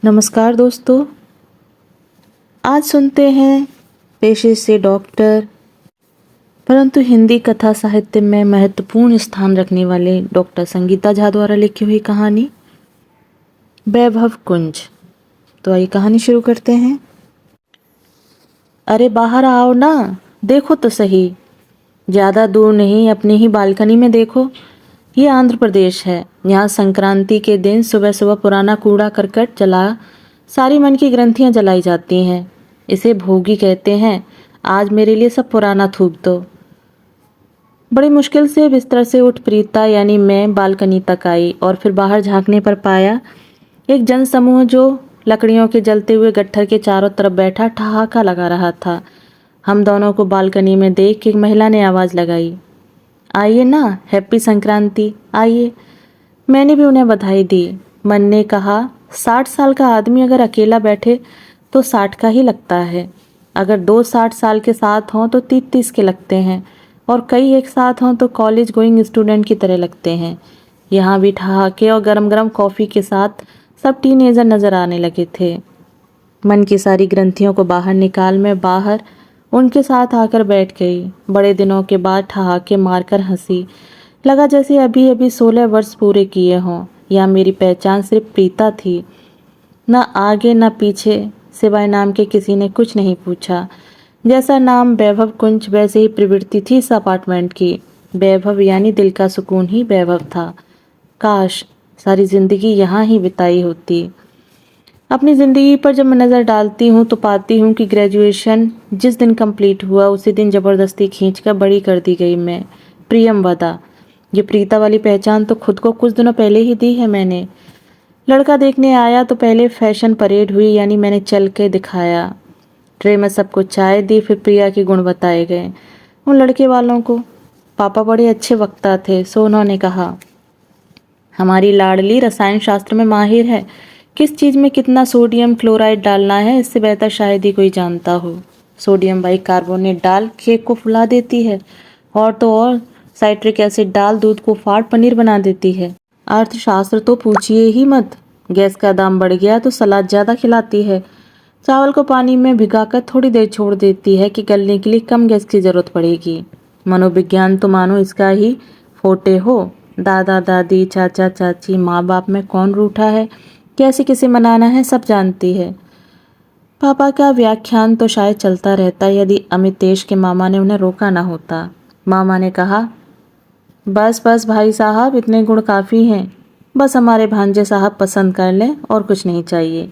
नमस्कार दोस्तों। आज सुनते हैं पेशे से डॉक्टर परंतु हिंदी कथा साहित्य में महत्वपूर्ण स्थान रखने वाले डॉक्टर संगीता झा द्वारा लिखी हुई कहानी वैभव कुंज। तो आइए कहानी शुरू करते हैं। अरे बाहर आओ ना, देखो तो सही। ज़्यादा दूर नहीं, अपनी ही बालकनी में देखो। ये आंध्र प्रदेश है। यहाँ संक्रांति के दिन सुबह सुबह पुराना कूड़ा करकट जला सारी मन की ग्रंथियाँ जलाई जाती हैं। इसे भोगी कहते हैं। आज मेरे लिए सब पुराना थूक दो। बड़ी मुश्किल से बिस्तर से उठ प्रीता यानी मैं बालकनी तक आई और फिर बाहर झांकने पर पाया एक जनसमूह जो लकड़ियों के जलते हुए गट्ठर के चारों तरफ बैठा ठहाका लगा रहा था। हम दोनों को बालकनी में देख के एक महिला ने आवाज़ लगाई, आइए ना, हैप्पी संक्रांति, आइए। मैंने भी उन्हें बधाई दी। मन ने कहा, 60 साल का आदमी अगर अकेला बैठे तो 60 का ही लगता है। अगर 2 60 साल के साथ हों तो 30-30 के लगते हैं और कई एक साथ हों तो कॉलेज गोइंग स्टूडेंट की तरह लगते हैं। यहाँ भी ठहाके और गरम गरम कॉफ़ी के साथ सब टीनेजर नजर आने लगे थे। मन की सारी ग्रंथियों को बाहर निकाल मैं बाहर उनके साथ आकर बैठ गई। बड़े दिनों के बाद ठहाके मारकर हंसी। लगा जैसे अभी अभी 16 वर्ष पूरे किए हों। या मेरी पहचान सिर्फ प्रीता थी। न आगे न पीछे सिवाय नाम के किसी ने कुछ नहीं पूछा। जैसा नाम वैभव कुंज वैसे ही प्रवृत्ति थी इस अपार्टमेंट की। वैभव यानी दिल का सुकून ही वैभव था। काश सारी जिंदगी यहाँ ही बिताई होती। अपनी ज़िंदगी पर जब मैं नज़र डालती हूँ तो पाती हूँ कि ग्रेजुएशन जिस दिन कंप्लीट हुआ उसी दिन ज़बरदस्ती खींचकर बड़ी कर दी गई मैं। प्रियम वदा। ये प्रीता वाली पहचान तो खुद को कुछ दिनों पहले ही दी है मैंने। लड़का देखने आया तो पहले फैशन परेड हुई, यानी मैंने चल के दिखाया। ट्रे में सबको चाय दी, फिर प्रिया के गुण बताए गए उन लड़के वालों को। पापा बड़े अच्छे वक्ता थे, सो उन्होंने कहा, हमारी लाडली रसायन शास्त्र में माहिर है। किस चीज़ में कितना सोडियम क्लोराइड डालना है इससे बेहतर शायद ही कोई जानता हो। सोडियम बाइकार्बोनेट डाल केक को फुला देती है और तो और साइट्रिक एसिड डाल दूध को फाड़ पनीर बना देती है। अर्थशास्त्र तो पूछिए ही मत। गैस का दाम बढ़ गया तो सलाद ज़्यादा खिलाती है। चावल को पानी में भिगाकर थोड़ी देर छोड़ देती है कि गलने के लिए कम गैस की ज़रूरत पड़ेगी। मनोविज्ञान तो मानो इसका ही फोटे हो। दादा दादी चाचा चाची माँ बाप में कौन रूठा है, कैसे किसे मनाना है, सब जानती है। पापा का व्याख्यान तो शायद चलता रहता यदि अमितेश के मामा ने उन्हें रोका ना होता। मामा ने कहा, बस बस भाई साहब, इतने गुण काफ़ी हैं। बस हमारे भांजे साहब पसंद कर लें और कुछ नहीं चाहिए।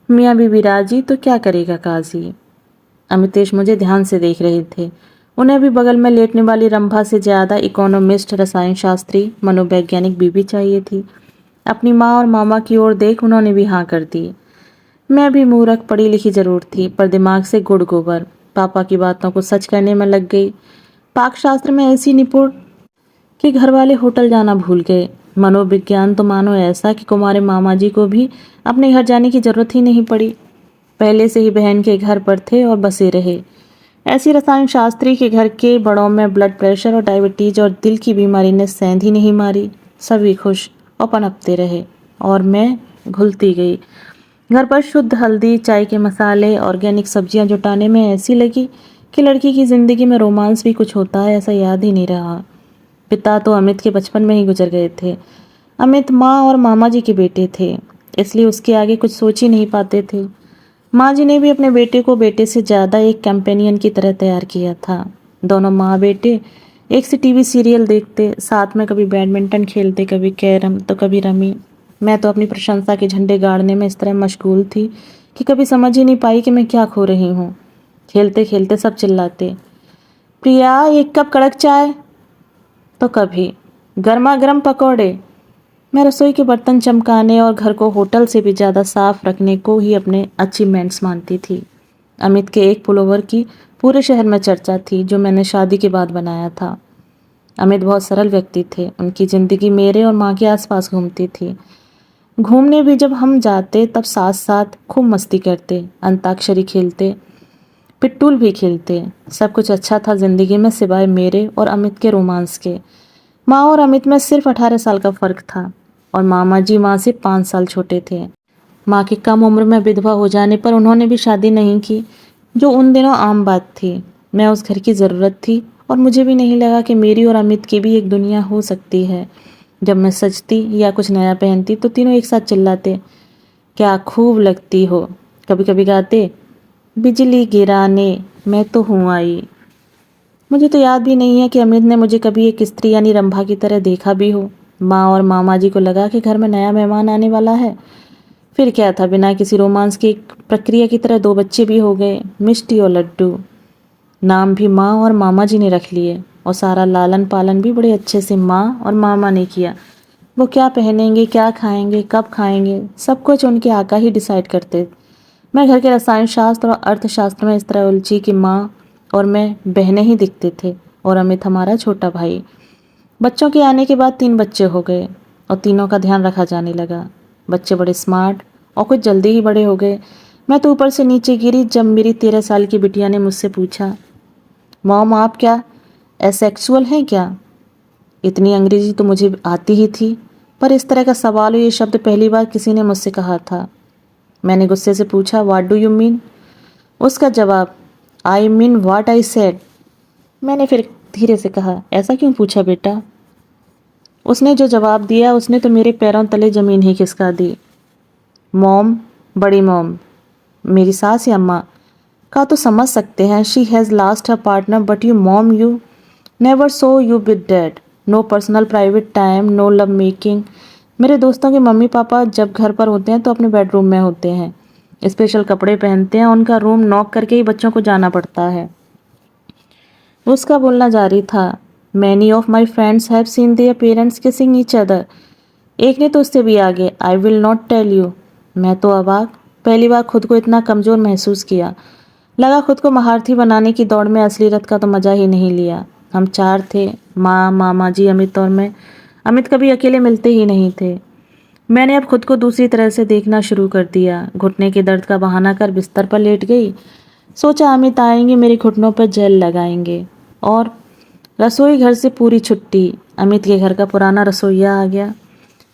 मियाँ बीबी राजी तो क्या करेगा काजी। अमितेश मुझे ध्यान से देख रहे थे। उन्हें भी बगल में लेटने वाली रंभा से ज़्यादा इकोनॉमिस्ट, रसायन शास्त्री, मनोवैज्ञानिक बीबी चाहिए थी। अपनी माँ और मामा की ओर देख उन्होंने भी हाँ कर दी। मैं भी मूर्ख, पढ़ी लिखी जरूर थी पर दिमाग से गुड़ गोबर। पापा की बातों को सच करने में लग गई। पाक शास्त्र में ऐसी निपुण कि घर वाले होटल जाना भूल गए। मनोविज्ञान तो मानो ऐसा कि कुमारे मामा जी को भी अपने घर जाने की जरूरत ही नहीं पड़ी। पहले से ही बहन के घर पर थे और बसे रहे। ऐसी रसायन शास्त्री के घर के बड़ों में ब्लड प्रेशर और डायबिटीज और दिल की बीमारी ने सेंध ही नहीं मारी। सभी खुश और पनपते रहे और मैं घुलती गई। घर पर शुद्ध हल्दी, चाय के मसाले, ऑर्गेनिक सब्जियां जुटाने में ऐसी लगी कि लड़की की ज़िंदगी में रोमांस भी कुछ होता है ऐसा याद ही नहीं रहा। पिता तो अमित के बचपन में ही गुजर गए थे। अमित माँ और मामा जी के बेटे थे, इसलिए उसके आगे कुछ सोच ही नहीं पाते थे। माँ जी ने भी अपने बेटे को बेटे से ज़्यादा एक कंपेनियन की तरह तैयार किया था। दोनों माँ बेटे एक से टीवी सीरियल देखते, साथ में कभी बैडमिंटन खेलते, कभी कैरम तो कभी रमी। मैं तो अपनी प्रशंसा के झंडे गाड़ने में इस तरह मशगूल थी कि कभी समझ ही नहीं पाई कि मैं क्या खो रही हूँ। खेलते खेलते सब चिल्लाते, प्रिया 1 कप कड़क चाय, तो कभी गर्मा गर्म पकौड़े। मैं रसोई के बर्तन चमकाने और घर को होटल से भी ज़्यादा साफ रखने को ही अपने अचीवमेंट्स मानती थी। अमित के एक पुलोवर की पूरे शहर में चर्चा थी जो मैंने शादी के बाद बनाया था। अमित बहुत सरल व्यक्ति थे। उनकी ज़िंदगी मेरे और माँ के आसपास घूमती थी। घूमने भी जब हम जाते तब साथ साथ खूब मस्ती करते, अंताक्षरी खेलते, पिट्टूल भी खेलते। सब कुछ अच्छा था ज़िंदगी में सिवाय मेरे और अमित के रोमांस के। माँ और अमित में सिर्फ 18 साल का फ़र्क था और मामा जी माँ से 5 साल छोटे थे। माँ की कम उम्र में विधवा हो जाने पर उन्होंने भी शादी नहीं की, जो उन दिनों आम बात थी। मैं उस घर की ज़रूरत थी और मुझे भी नहीं लगा कि मेरी और अमित की भी एक दुनिया हो सकती है। जब मैं सजती या कुछ नया पहनती तो तीनों एक साथ चिल्लाते, क्या खूब लगती हो। कभी कभी गाते, बिजली गिराने मैं तो हूँ आई। मुझे तो याद भी नहीं है कि अमित ने मुझे कभी एक स्त्री यानी रंभा की तरह देखा भी हो। माँ और मामा जी को लगा कि घर में नया मेहमान आने वाला है। फिर क्या था, बिना किसी रोमांस की एक प्रक्रिया की तरह 2 बच्चे भी हो गए, मिष्टी और लड्डू। नाम भी माँ और मामा जी ने रख लिए और सारा लालन पालन भी बड़े अच्छे से माँ और मामा ने किया। वो क्या पहनेंगे, क्या खाएंगे, कब खाएंगे, सब कुछ उनके आका ही डिसाइड करते। मैं घर के रसायन शास्त्र और अर्थशास्त्र में इस तरह उलझी कि माँ और मैं बहनें ही दिखते थे और अमित हमारा छोटा भाई। बच्चों के आने के बाद 3 बच्चे हो गए और तीनों का ध्यान रखा जाने लगा। बच्चे बड़े स्मार्ट और कुछ जल्दी ही बड़े हो गए। मैं तो ऊपर से नीचे गिरी जब मेरी 13 साल की बिटिया ने मुझसे पूछा, मॉम आप क्या एसेक्सुअल हैं क्या? इतनी अंग्रेजी तो मुझे आती ही थी, पर इस तरह का सवाल और ये शब्द पहली बार किसी ने मुझसे कहा था। मैंने गुस्से से पूछा, व्हाट डू यू मीन? उसका जवाब, I mean what I said. मैंने फिर धीरे से कहा, ऐसा क्यों पूछा बेटा? उसने जो जवाब दिया उसने तो मेरे पैरों तले जमीन ही खिसका दी। मॉम, बड़ी मॉम, मेरी सास या अम्मा का तो समझ सकते हैं, she has lost her partner, but you mom, you never saw you with dad, no personal private time, no love making. मेरे दोस्तों के मम्मी पापा जब घर पर होते हैं तो अपने बेडरूम में होते हैं, स्पेशल कपड़े पहनते हैं, उनका रूम नॉक करके ही बच्चों को जाना पड़ता है। उसका बोलना जारी था, many of my friends have seen their parents kissing each other. एक ने तो उससे भी आगे, I will not tell you. मैं तो अवाक, पहली बार खुद को इतना कमज़ोर महसूस किया। लगा खुद को महारथी बनाने की दौड़ में असली रथ का तो मज़ा ही नहीं लिया। हम 4 थे, माँ, मामा जी, अमित और मैं। अमित कभी अकेले मिलते ही नहीं थे। मैंने अब खुद को दूसरी तरह से देखना शुरू कर दिया। घुटने के दर्द का बहाना कर बिस्तर पर लेट गई। सोचा अमित आएंगे, मेरे घुटनों पर जेल लगाएंगे। और रसोई घर से पूरी छुट्टी। अमित के घर का पुराना रसोइया आ गया।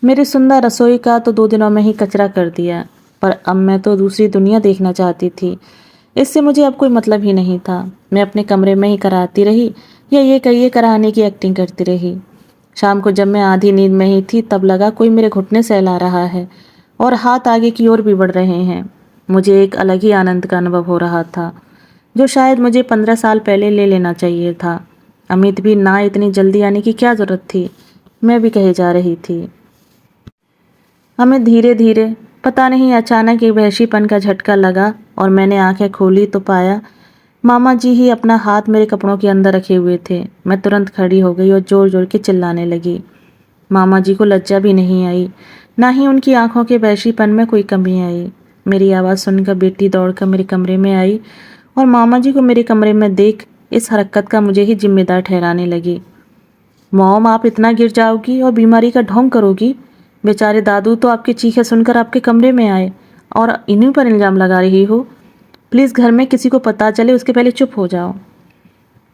मेरी सुंदर रसोई का तो 2 दिनों में ही कचरा कर दिया। पर अब मैं तो दूसरी दुनिया देखना चाहती थी। इससे मुझे अब कोई मतलब ही नहीं था। मैं अपने कमरे में ही कराती रही या ये कहिए कराने की एक्टिंग करती रही। शाम को जब मैं आधी नींद में ही थी तब लगा कोई मेरे घुटने सहला रहा है और हाथ आगे की ओर भी बढ़ रहे हैं। मुझे एक अलग ही आनंद का अनुभव हो रहा था, जो शायद मुझे 15 साल पहले ले लेना चाहिए था। अमित भी ना, इतनी जल्दी आने की क्या ज़रूरत थी, मैं भी कहे जा रही थी। हमें धीरे धीरे, पता नहीं अचानक एक वहशीपन का झटका लगा और मैंने आंखें खोली तो पाया मामा जी ही अपना हाथ मेरे कपड़ों के अंदर रखे हुए थे। मैं तुरंत खड़ी हो गई और जोर जोर के चिल्लाने लगी। मामा जी को लज्जा भी नहीं आई, ना ही उनकी आंखों के वहशीपन में कोई कमी आई। मेरी आवाज़ सुनकर बेटी दौड़कर मेरे कमरे में आई और मामा जी को मेरे कमरे में देख इस हरकत का मुझे ही जिम्मेदार ठहराने लगी। मॉम, आप इतना गिर जाओगी और बीमारी का ढोंग करोगी। बेचारे दादू तो आपकी चीखें सुनकर आपके कमरे में आए और इन्हीं पर इल्ज़ाम लगा रही हो। प्लीज़ घर में किसी को पता चले उसके पहले चुप हो जाओ।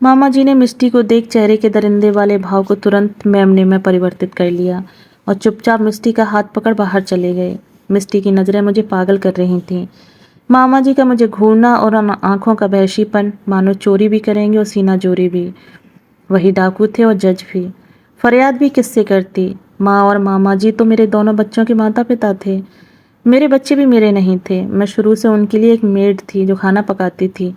मामा जी ने मिष्टी को देख चेहरे के दरिंदे वाले भाव को तुरंत मेमने में परिवर्तित कर लिया और चुपचाप मिष्टी का हाथ पकड़ बाहर चले गए। मिष्टी की नज़रें मुझे पागल कर रही थीं। मामा जी का मुझे घूरना और आंखों का वहशीपन मानो चोरी भी करेंगे और सीना जोरी भी। वही डाकू थे और जज भी। फरियाद भी किससे करती? माँ और मामा जी तो मेरे दोनों बच्चों के माता पिता थे। मेरे बच्चे भी मेरे नहीं थे। मैं शुरू से उनके लिए एक मेड थी जो खाना पकाती थी,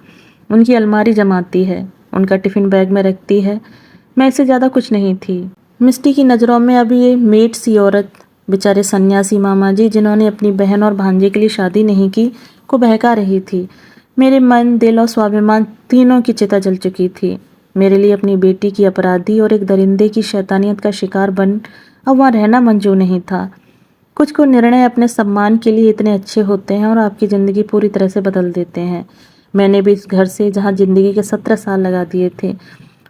उनकी अलमारी जमाती है, उनका टिफ़िन बैग में रखती है। मैं इससे ज़्यादा कुछ नहीं थी। मिष्टी की नज़रों में अभी ये मेड सी औरत, बेचारे सन्यासी मामा जी जिन्होंने अपनी बहन और भांजे के लिए शादी नहीं की, को बहका रही थी। मेरे मन, दिल और स्वाभिमान तीनों की चिता जल चुकी थी। मेरे लिए अपनी बेटी की अपराधी और एक दरिंदे की शैतानियत का शिकार बन अब वहाँ रहना मंजूर नहीं था। कुछ को निर्णय अपने सम्मान के लिए इतने अच्छे होते हैं और आपकी ज़िंदगी पूरी तरह से बदल देते हैं। मैंने भी इस घर से, जहाँ ज़िंदगी के 17 साल लगा दिए थे,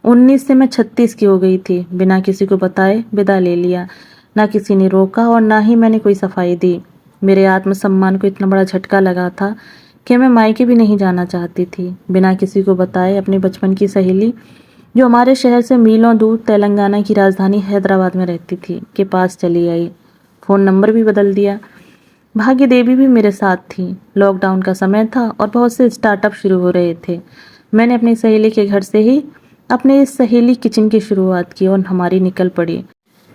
19 से मैं 36 की हो गई थी, बिना किसी को बताए विदा ले लिया। ना किसी ने रोका और ना ही मैंने कोई सफाई दी। मेरे आत्मसम्मान को इतना बड़ा झटका लगा था कि मैं मायके भी नहीं जाना चाहती थी। बिना किसी को बताए अपने बचपन की सहेली, जो हमारे शहर से मीलों दूर तेलंगाना की राजधानी हैदराबाद में रहती थी, के पास चली आई। फ़ोन नंबर भी बदल दिया। भाग्य देवी भी मेरे साथ थी। लॉकडाउन का समय था और बहुत से स्टार्टअप शुरू हो रहे थे। मैंने अपनी सहेली के घर से ही अपने इस सहेली किचन की शुरुआत की और हमारी निकल पड़ी।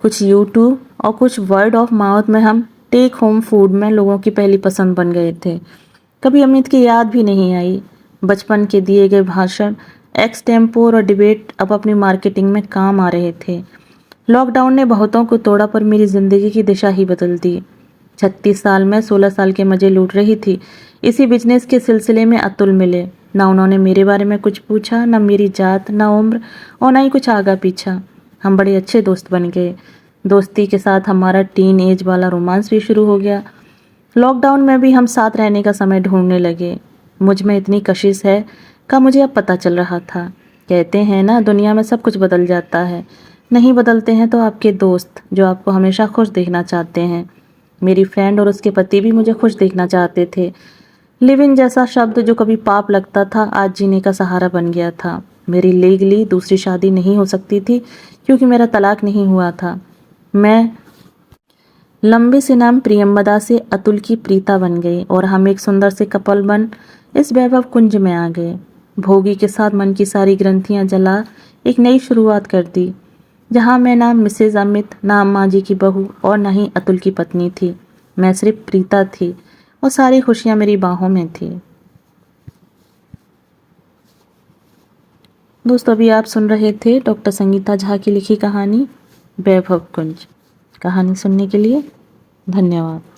कुछ यूट्यूब और कुछ वर्ड ऑफ माउथ में हम टेक होम फूड में लोगों की पहली पसंद बन गए थे। कभी अमित की याद भी नहीं आई। बचपन के दिए गए भाषण, एक्सटेम्पोर और डिबेट अब अपनी मार्केटिंग में काम आ रहे थे। लॉकडाउन ने बहुतों को तोड़ा पर मेरी ज़िंदगी की दिशा ही बदल दी। 36 साल में 16 साल के मज़े लूट रही थी। इसी बिजनेस के सिलसिले में अतुल मिले। ना उन्होंने मेरे बारे में कुछ पूछा, ना मेरी जात, ना उम्र और ना ही कुछ आगा पीछा। हम बड़े अच्छे दोस्त बन गए। दोस्ती के साथ हमारा टीन एज वाला रोमांस भी शुरू हो गया। लॉकडाउन में भी हम साथ रहने का समय ढूंढने लगे। मुझ में इतनी कशिश है का मुझे अब पता चल रहा था। कहते हैं ना, दुनिया में सब कुछ बदल जाता है। नहीं बदलते हैं तो आपके दोस्त, जो आपको हमेशा खुश देखना चाहते हैं। मेरी फ्रेंड और उसके पति भी मुझे खुश देखना चाहते थे। लिव इन जैसा शब्द जो कभी पाप लगता था, आज जीने का सहारा बन गया था। मेरी लीगली दूसरी शादी नहीं हो सकती थी क्योंकि मेरा तलाक नहीं हुआ था। मैं लंबे से नाम प्रियम्बदा से अतुल की प्रीता बन गई और हम एक सुंदर से कपल बन इस वैभव कुंज में आ गए। भोगी के साथ मन की सारी ग्रंथियां जला एक नई शुरुआत कर दी, जहां मैं ना मिसेज अमित, ना अम्मा जी की बहू और ना ही अतुल की पत्नी थी। मैं सिर्फ प्रीता थी और सारी खुशियां मेरी बाहों में थी। दोस्तों, अभी आप सुन रहे थे डॉक्टर संगीता झा की लिखी कहानी वैभव कुंज। कहानी सुनने के लिए धन्यवाद।